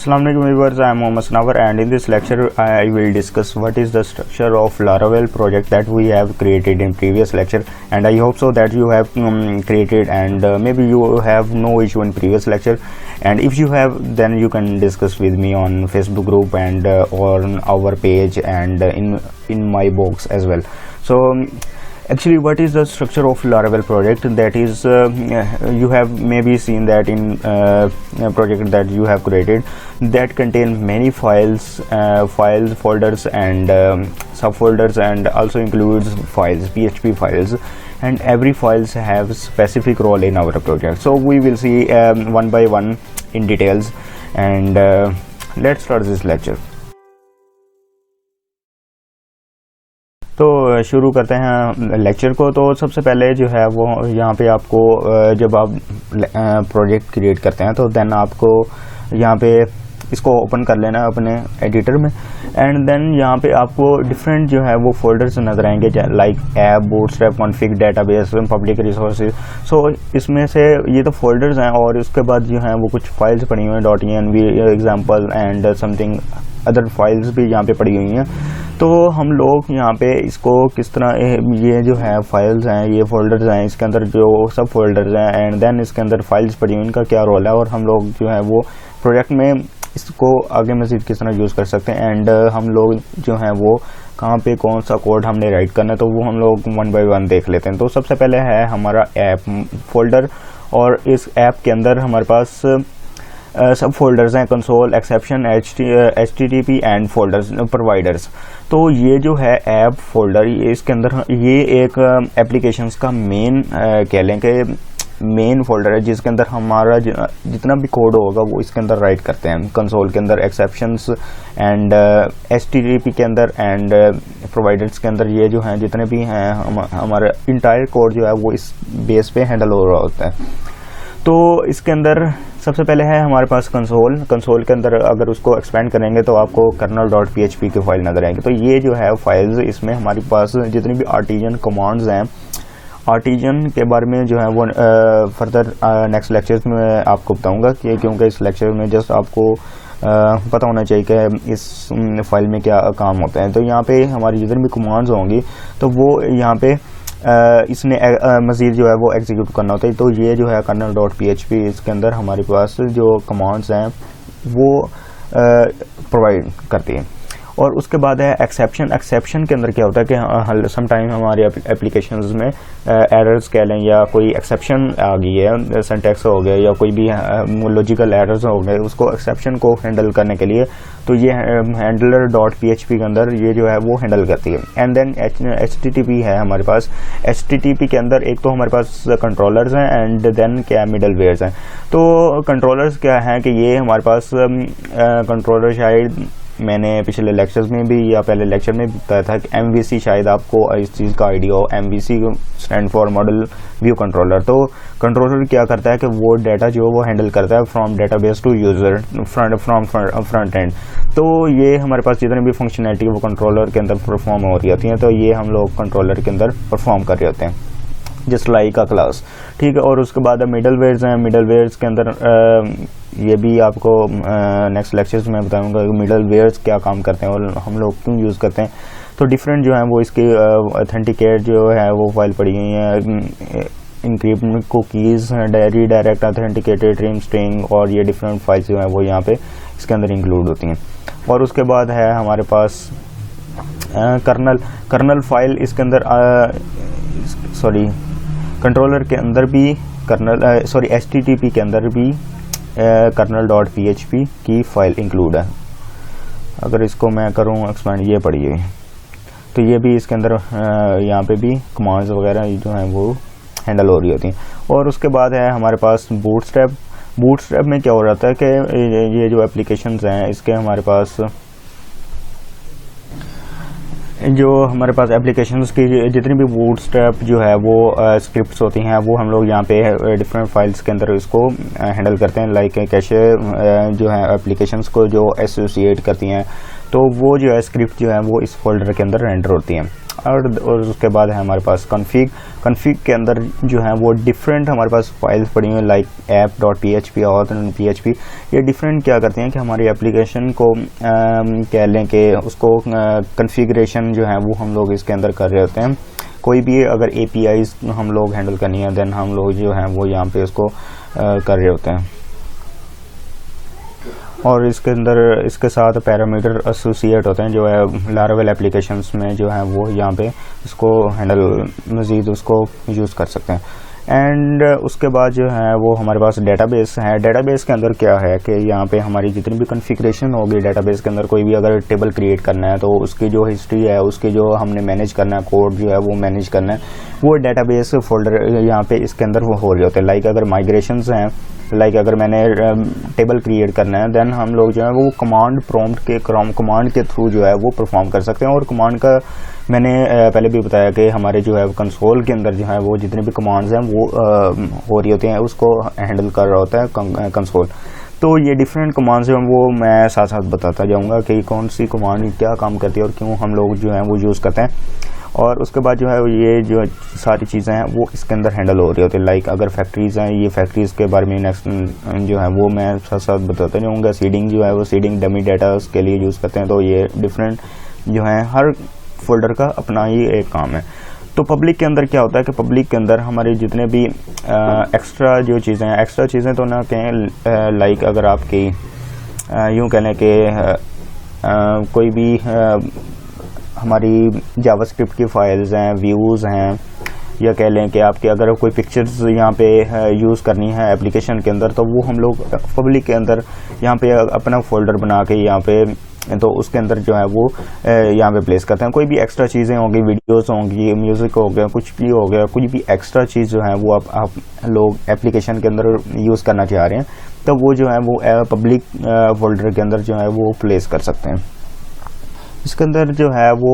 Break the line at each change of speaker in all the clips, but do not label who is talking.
Assalamu alaikum viewers, I am Mohammad Snawar and in this lecture I will discuss what is the structure of Laravel project that we have created in previous lecture, and I hope so that you have created and maybe you have no issue in previous lecture, and if you have then you can discuss with me on Facebook group and on our page and in my box as well. So actually, what is the structure of Laravel project? That is, you have maybe seen that in a project that you have created that contain many files, folders and subfolders, and also includes files, PHP files, and every files have specific role in our project. So we will see one by one in details, and let's start this lecture. तो शुरू करते हैं lecture को। तो सबसे पहले जो है वो यहाँ पे आपको जब आप प्रोजेक्ट क्रिएट करते हैं तो देन आपको यहाँ पे इसको ओपन कर लेना है अपने एडिटर में, एंड देन यहाँ पे आपको डिफरेंट जो है वो फोल्डर्स नजर आएंगे like app, bootstrap, config, database, public resources. So इसमें से ये तो फोल्डर्स हैं और उसके बाद जो है वो कुछ फाइल्स पड़ी हुई हैं .env example and something other files भी यहाँ पे पड़ी हुई हैं। तो हम लोग यहाँ पे इसको किस तरह, ये जो है फाइल्स हैं, ये फोल्डर्स हैं, इसके अंदर जो सब फोल्डर्स हैं एंड देन इसके अंदर फाइल्स पड़ी हुई, इनका क्या रोल है और हम लोग जो है वो प्रोजेक्ट में इसको आगे मज़ीद किस तरह यूज़ कर सकते हैं, एंड हम लोग जो हैं वो कहाँ पे कौन सा कोड हमने राइट करना है, तो वो हम लोग वन बाय वन देख लेते हैं। तो सबसे पहले है हमारा ऐप फोल्डर, और इस ऐप के अंदर हमारे पास सब फोल्डर्स हैं, console, exception, HTTP and folders providers. तो ये जो है ऐप फोल्डर, इसके अंदर ये एक एप्लीकेशंस का मेन कह लें कि मेन फोल्डर है, जिसके अंदर हमारा जितना भी कोड होगा वो इसके अंदर राइट करते हैं। कंसोल के अंदर, एक्सेप्शंस एंड HTTP के अंदर एंड प्रोवाइडर्स के अंदर ये जो हैं जितने भी हैं हमारा इंटायर कोड जो है वो इस बेस पे हैंडल हो रहा होता है। तो इसके अंदर सबसे पहले है हमारे पास कंसोल के अंदर अगर उसको एक्सपेंड करेंगे तो आपको kernel.php की फाइल नजर आएगी। तो ये जो है फाइल्स, इसमें हमारे पास जितनी भी आर्टिजन कमांड्स हैं, आर्टिजन के बारे में जो है वो फर्दर नेक्स्ट लेक्चर्स में आपको बताऊंगा कि क्योंकि इस लेक्चर में जस्ट आपको पता होना चाहिए कि इस फाइल में क्या काम होता है। तो यहाँ पे हमारी जितनी भी कमांड्स होंगी तो वो यहाँ पे इसने मज़ीद जो है वो एग्जीक्यूट करना होता है। तो ये जो है kernel.php, इसके अंदर हमारे पास जो कमांड्स हैं वो प्रोवाइड करती है। और उसके बाद है एक्सेप्शन के अंदर क्या होता है कि समटाइम हमारे एप्लीकेशंस में एरर्स कह लें या कोई एक्सेप्शन आ गई है, सिंटैक्स हो गया या कोई भी लॉजिकल एरर्स हो गए, उसको एक्सेप्शन को हैंडल करने के लिए तो ये handler.php के अंदर ये जो है वो हैंडल करती है। एंड देन HTTP है हमारे पास। HTTP के अंदर एक तो हमारे पास कंट्रोलर्स हैं एंड देन क्या मिडलवेयर्स हैं। तो कंट्रोलर्स क्या है कि ये हमारे पास कंट्रोलर, शायद मैंने पिछले लेक्चर्स में भी या पहले लेक्चर में भी बताया था कि MVC, शायद आपको इस चीज़ का आइडिया हो। MVC stand for model view controller. तो कंट्रोलर क्या करता है कि वो डाटा जो वो हैंडल करता है from database to user from front end. तो ये हमारे पास जितनी भी फंक्शनैलिटी वो कंट्रोलर के अंदर परफॉर्म हो रही होती हैं, तो ये हम लोग कंट्रोलर के अंदर परफॉर्म कर रहे होते हैं जस्ट लाइक अ क्लास, ठीक है। और उसके बाद मिडलवेयर्स हैं। मिडलवेयर्स के अंदर ये भी आपको नेक्स्ट लेक्चर्स में बताऊंगा कि मिडलवेयर्स क्या काम करते हैं और हम लोग क्यों यूज़ करते हैं। तो डिफरेंट जो है वो इसकी ऑथेंटिकेट जो है वो फाइल पड़ी हुई है, encrypt cookies, direct authenticated, rim string, और ये डिफरेंट फाइल्स जो हैं वो यहाँ पे इसके अंदर इंक्लूड होती हैं। और उसके बाद है हमारे पास कर्नल फाइल, इसके अंदर कंट्रोलर के अंदर भी HTTP के अंदर भी kernel.php की फाइल इंक्लूड है। अगर इसको मैं करूँ एक्सपेंड, ये पड़ी हुई, तो ये भी इसके अंदर यहाँ पे भी कमांड्स वगैरह जो हैं वो हैंडल हो रही होती हैं। और उसके बाद है हमारे पास बूटस्ट्रैप में क्या हो रहा है कि ये जो एप्लीकेशंस हैं इसके हमारे पास एप्लीकेशंस की जितनी भी बूटस्ट्रैप जो है वो स्क्रिप्ट्स होती हैं वो हम लोग यहाँ पे डिफरेंट फाइल्स के अंदर इसको हैंडल करते हैं। लाइक कैशे जो है एप्लीकेशंस को जो एसोसिएट करती हैं, तो वो जो है स्क्रिप्ट जो है वो इस फोल्डर के अंदर रेंडर होती हैं। और उसके बाद है हमारे पास कन्फिग के अंदर जो है वो डिफरेंट हमारे पास फाइल्स पड़ी हुई हैं लाइक app.php और php। ये डिफरेंट क्या करते हैं कि हमारी एप्लीकेशन को कह लें कि उसको कन्फिगरेशन जो है वो हम लोग इसके अंदर कर रहे होते हैं। कोई भी अगर APIs हम लोग हैंडल करनी है देन हम लोग जो हैं वो यहाँ पे उसको कर रहे होते हैं। और इसके अंदर इसके साथ पैरामीटर एसोसिएट होते हैं जो है लारावेल एप्लीकेशंस में जो है वो यहाँ पे इसको हैंडल मज़ीद उसको यूज़ कर सकते हैं। एंड उसके बाद जो है वो हमारे पास डेटाबेस है। डेटाबेस के अंदर क्या है कि यहाँ पे हमारी जितनी भी कॉन्फ़िगरेशन होगी डेटाबेस के अंदर, कोई भी अगर टेबल क्रिएट करना है तो उसकी जो हिस्ट्री है उसकी जो हमने मैनेज करना है, कोड जो है वो मैनेज करना है, वो डेटाबेस फोल्डर यहाँ पे इसके अंदर वो हो रहे होते हैं। लाइक अगर माइग्रेशंस हैं, लाइक अगर मैंने टेबल क्रिएट करना है देन हम लोग जो है वो कमांड प्रॉम्प्ट के कमांड के थ्रू जो है वो परफॉर्म कर सकते हैं। और कमांड का मैंने पहले भी बताया कि हमारे जो है कंसोल के अंदर जो है वो जितने भी कमांड्स हैं वो हो रही होती हैं, उसको हैंडल कर रहा होता है कंसोल। तो ये डिफरेंट कमांड्स हैं वो मैं साथ साथ बताता जाऊंगा कि कौन सी कमांड क्या काम करती है और क्यों हम लोग जो है वो यूज़ करते हैं। और उसके बाद जो है ये जो सारी चीज़ें हैं वो इसके अंदर हैंडल हो रही होती है। लाइक अगर फैक्ट्रीज़ हैं, ये फैक्ट्रीज़ के बारे में नेक्स्ट जो है वो मैं साथ साथ बताते जाऊँगा। सीडिंग जो है वो सीडिंग डमी डाटा के लिए यूज़ करते हैं। तो ये डिफरेंट जो है हर फोल्डर का अपना ही एक काम है। तो पब्लिक के अंदर क्या होता है कि पब्लिक के अंदर हमारे जितने भी एक्स्ट्रा जो चीज़ें हैं, एक्स्ट्रा चीज़ें तो ना कहें, लाइक अगर आपकी यूँ कह लें कि कोई भी हमारी जावास्क्रिप्ट की फाइल्स हैं, व्यूज़ हैं, या कह लें कि आपके अगर कोई पिक्चर्स यहाँ पे यूज़ करनी है एप्लीकेशन के अंदर तो वो हम लोग पब्लिक के अंदर यहाँ पे अपना फोल्डर बना के यहाँ पे तो उसके अंदर जो है वो यहाँ पे प्लेस करते हैं। कोई भी एक्स्ट्रा चीज़ें होंगी, वीडियोस होंगी, म्यूज़िक हो गया, कुछ भी हो गया, कुछ भी एक्स्ट्रा चीज़ जो है वो आप लोग एप्लीकेशन के अंदर यूज़ करना चाह रहे हैं तो वो जो है वो पब्लिक फोल्डर के अंदर जो है वो प्लेस कर सकते हैं। इसके अंदर जो है वो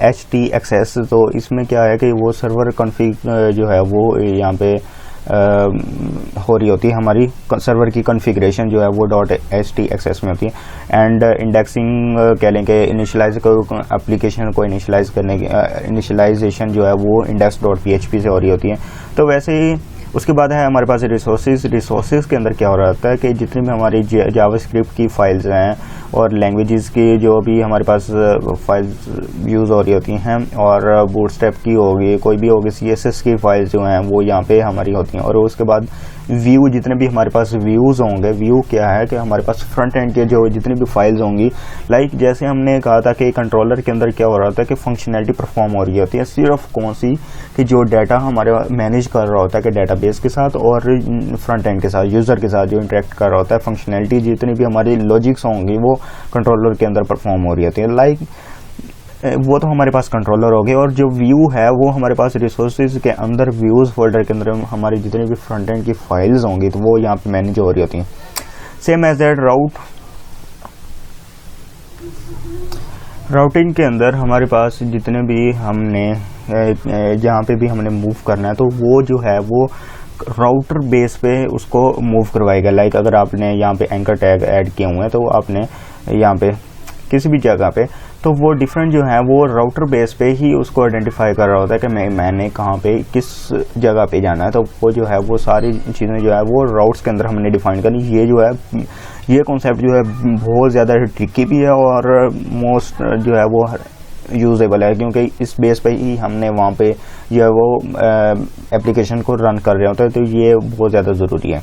.htxs, तो इसमें क्या है कि वो सर्वर कॉन्फ़िग जो है वो यहाँ पे हो रही होती है। हमारी सर्वर की कॉन्फ़िगरेशन जो है वो .htxs में होती है। एंड इंडेक्सिंग कह लें कि इनिशियलाइज एप्लीकेशन को इनिशियलाइज करने की इनिशियलाइजेशन जो है वो index.php से हो रही होती है। तो वैसे ही उसके बाद है हमारे पास रिसोर्सेज के अंदर क्या हो रहा होता है कि जितनी भी हमारी जावास्क्रिप्ट की फाइल्स हैं और लैंग्वेजेस की जो भी हमारे पास फाइल्स यूज़ हो रही होती हैं, और बूटस्ट्रैप की होगी, कोई भी होगी, CSS की फाइल्स जो हैं वो यहाँ पे हमारी होती हैं। और उसके बाद व्यू, जितने भी हमारे पास व्यूज़ होंगे, व्यू क्या है कि हमारे पास फ्रंट एंड के जो जितनी भी फाइल्स होंगी, लाइक जैसे हमने कहा था कि कंट्रोलर के अंदर क्या हो रहा होता है कि फंक्शनैलिटी परफॉर्म हो रही होती है सिर्फ कौन सी कि जो डाटा हमारे मैनेज कर रहा होता है कि डेटाबेस के साथ और फ्रंट एंड के साथ, यूज़र के साथ जो इंटरेक्ट कर रहा होता है, फंक्शनैलिटी जितनी भी हमारी लॉजिक्स होंगी वो कंट्रोलर के अंदर परफॉर्म हो रही होती है। लाइक वो तो हमारे पास कंट्रोलर हो गए। और जो व्यू है वो हमारे पास रिसोर्सेज के अंदर व्यूज़ फोल्डर के अंदर हमारी जितनी भी फ्रंट एंड की फाइल्स होंगी तो वो यहाँ पे मैनेज हो रही होती हैं। सेम एज दैट राउटिंग के अंदर हमारे पास जितने भी हमने जहाँ पे भी हमने मूव करना है तो वो जो है वो राउटर बेस पे उसको मूव करवाएगा। लाइक अगर आपने यहाँ पे एंकर टैग ऐड किए हुए हैं तो आपने यहाँ पे किसी भी जगह पे तो वो डिफरेंट जो है वो राउटर बेस पे ही उसको आइडेंटिफाई कर रहा होता है कि मैंने कहाँ पे किस जगह पे जाना है। तो वो जो है वो सारी चीज़ें जो है वो राउट्स के अंदर हमने डिफाइन करनी। ये जो है ये कॉन्सेप्ट जो है बहुत ज़्यादा ट्रिकी भी है और मोस्ट जो है वो यूजेबल है, क्योंकि इस बेस पे ही हमने वहाँ पे जो है वो एप्लीकेशन को रन कर रहे होते हैं। तो ये बहुत ज़्यादा ज़रूरी है।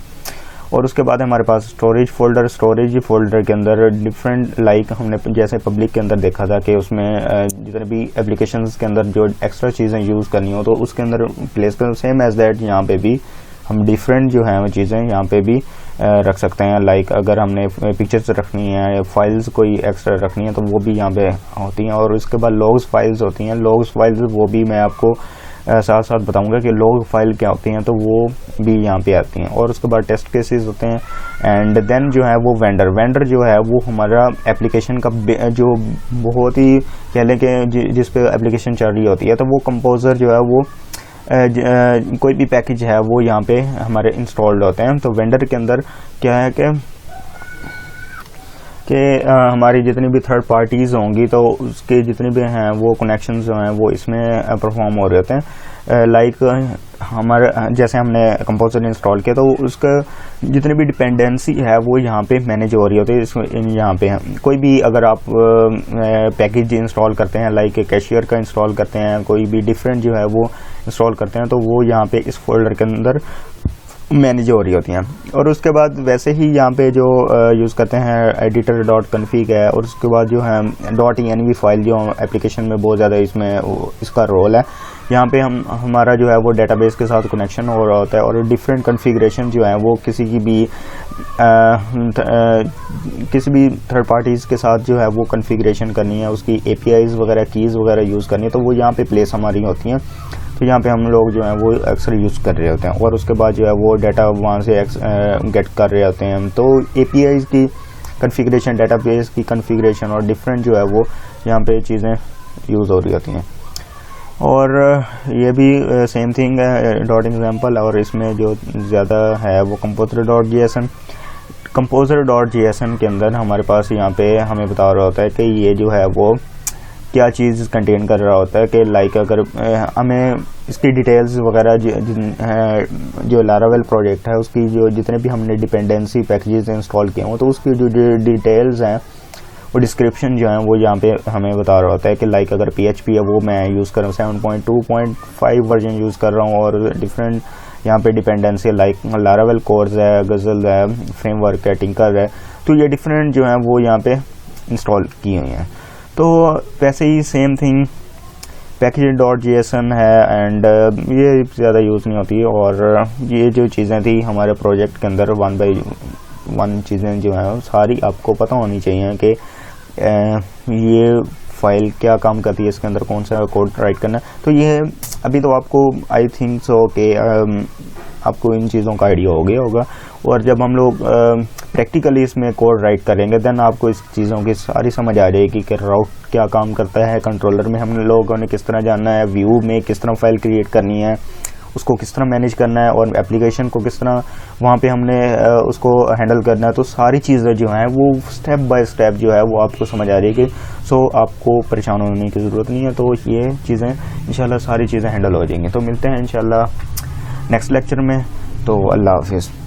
और उसके बाद हमारे पास स्टोरेज फोल्डर के अंदर डिफरेंट, लाइक हमने जैसे पब्लिक के अंदर देखा था कि उसमें जितने भी एप्लीकेशंस के अंदर जो एक्स्ट्रा चीज़ें यूज़ करनी हो तो उसके अंदर प्लेस कर। सेम एज दैट यहाँ पे भी हम डिफरेंट जो है वो चीज़ें यहाँ पे भी रख सकते हैं। लाइक अगर हमने पिक्चर्स रखनी है, फाइल्स कोई एक्स्ट्रा रखनी है तो वो भी यहाँ पे होती हैं। और उसके बाद लॉग्स फाइल्स होती हैं। लॉग्स फाइल्स वो भी मैं आपको साथ साथ बताऊंगा कि लॉग फाइल क्या होती हैं, तो वो भी यहाँ पे आती हैं। और उसके बाद टेस्ट केसेस होते हैं। एंड देन जो है वो वेंडर जो है वो हमारा एप्लीकेशन का जो बहुत ही कह लें कि जिस पे एप्लीकेशन चल रही होती है तो वो कंपोजर जो है वो कोई भी पैकेज है वो यहाँ पे हमारे इंस्टॉल्ड होते हैं। तो वेंडर के अंदर क्या है कि कि हमारी जितनी भी थर्ड पार्टीज़ होंगी तो उसके जितने भी हैं वो कनेक्शंस जो हैं वो इसमें परफॉर्म हो रहे होते हैं। लाइक हमारे जैसे हमने कंपोजर इंस्टॉल किया तो उसका जितनी भी डिपेंडेंसी है वो यहाँ पे मैनेज हो रही होती है। यहाँ पे कोई भी अगर आप पैकेज इंस्टॉल करते हैं, लाइक कैशियर का इंस्टॉल करते हैं, कोई भी डिफरेंट जो है वो इंस्टॉल करते हैं, तो वो यहाँ पे इस फोल्डर के अंदर मैनेज हो रही होती हैं। और उसके बाद वैसे ही यहाँ पे जो यूज़ करते हैं एडिटर डॉट कन्फिग है, और उसके बाद जो है डॉट env फाइल जो एप्लीकेशन में बहुत ज़्यादा इसमें इसका रोल है। यहाँ पे हमारा जो है वो डेटाबेस के साथ कनेक्शन हो रहा होता है, और डिफरेंट कन्फिग्रेशन जो है वो किसी भी थर्ड पार्टीज़ के साथ जो है वो कन्फिग्रेशन करनी है, उसकी APIs वगैरह कीज़ वगैरह यूज़ करनी है, तो वो यहाँ पे प्लेस हमारी होती हैं। तो यहाँ पे हम लोग जो है वो अक्सर यूज़ कर रहे होते हैं, और उसके बाद जो है वो डाटा वहाँ से गेट कर रहे होते हैं। तो APIs की कन्फिग्रेशन, डेटाबेस की कन्फिग्रेशन और डिफरेंट जो है वो यहाँ पे चीज़ें यूज़ हो रही होती हैं। और ये भी सेम थिंग है डॉट एग्जाम्पल, और इसमें जो ज़्यादा है वो कंपोजर डॉट JSON के अंदर हमारे पास यहाँ पे हमें बता रहा होता है कि ये जो है वो क्या चीज़ कंटेन कर रहा होता है। कि लाइक अगर हमें इसकी डिटेल्स वगैरह जो लारावेल प्रोजेक्ट है उसकी जो जितने भी हमने डिपेंडेंसी पैकेजेस इंस्टॉल किए हों, तो उसकी जो डिटेल्स हैं वो डिस्क्रिप्शन जो है वो यहाँ पे हमें बता रहा होता है। कि लाइक अगर PHP है वो मैं यूज़ कर रहा हूँ 7.2.5 वर्जन यूज़ कर रहा हूँ, और डिफरेंट यहाँ पे डिपेंडेंसी लाइक लारावेल कोर्स है, गज़ल है, फ्रेमवर्क है, टिंकर है, तो ये डिफरेंट जो है वो यहाँ पे इंस्टॉल की हुई हैं। तो वैसे ही same thing package dot JSON है, एंड ये ज़्यादा यूज़ नहीं होती। और ये जो चीज़ें थी हमारे प्रोजेक्ट के अंदर 1 by 1 चीज़ें जो हैं सारी आपको पता होनी चाहिए कि ये फाइल क्या काम करती है, इसके अंदर कौन सा कोड राइट करना है। तो ये अभी तो आपको आई थिंक सो कि आपको इन चीज़ों का आइडिया हो गया होगा, और जब हम लोग प्रैक्टिकली इसमें कोड राइट करेंगे देन आपको इस चीज़ों की सारी समझ आ जाएगी कि राउट क्या काम करता है, कंट्रोलर में हम लोगों ने किस तरह जानना है, व्यू में किस तरह फाइल क्रिएट करनी है, उसको किस तरह मैनेज करना है, और एप्लीकेशन को किस तरह वहाँ पे हमने उसको हैंडल करना है। तो सारी चीज़ें जो हैं वो स्टेप बाय स्टेप जो है वो आपको समझ आ जाएगी। सो आपको परेशान होने की ज़रूरत नहीं है। तो ये चीज़ें इंशाल्लाह सारी चीज़ें हैंडल हो जाएंगी। तो मिलते हैं इंशाल्लाह नेक्स्ट लेक्चर में। तो अल्लाह हाफिज़।